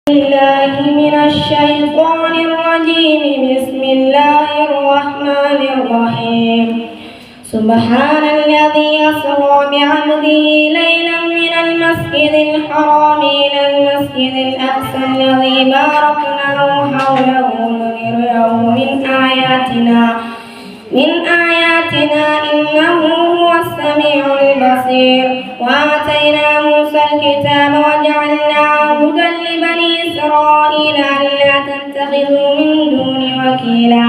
بالله من الشيطان الرجيم. بسم الله الرحمن الرحيم. سبحان الذي أسرى بعبده ليلا من المسجد الحرام إلى المسجد الأقصى الذي باركنا حوله لنريه من آياتنا إنه هو السميع البصير. وآتينا موسى الكتاب وجعلناه هدى لبني إسرائيل ألا تتخذوا من دوني وكيلا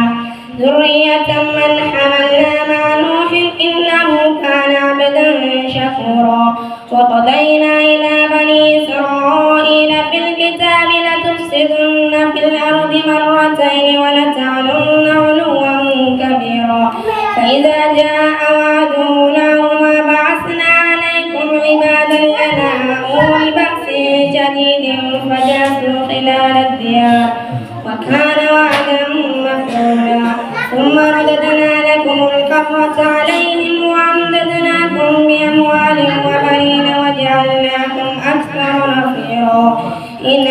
ذرية من حملنا مع نوح إنه كان عبدا شكورا. وقضينا إلى بني إسرائيل في الكتاب لتفسدن في الأرض مرتين ولتعلن علوا كبيرا. فإذا جاء وعد أولاهما بعثنا عليكم عبادا لنا أولي بأس شديد فجاسوا خلال الديار وكان وعدا مفعولا. ثم رددنا لكم الكرة عليهم وأمددناكم بأموال وبنين وجعلناكم أكثر نفيرا. إن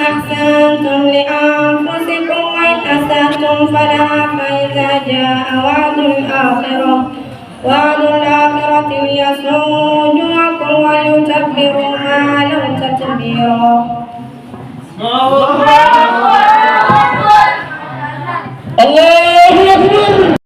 أحسنتم لأنفسكم وإن أسأتم فلها. فإذا جاء وعد الآخرة ليسوءوا وجوهكم وليتبروا ما علوا تتبيرا.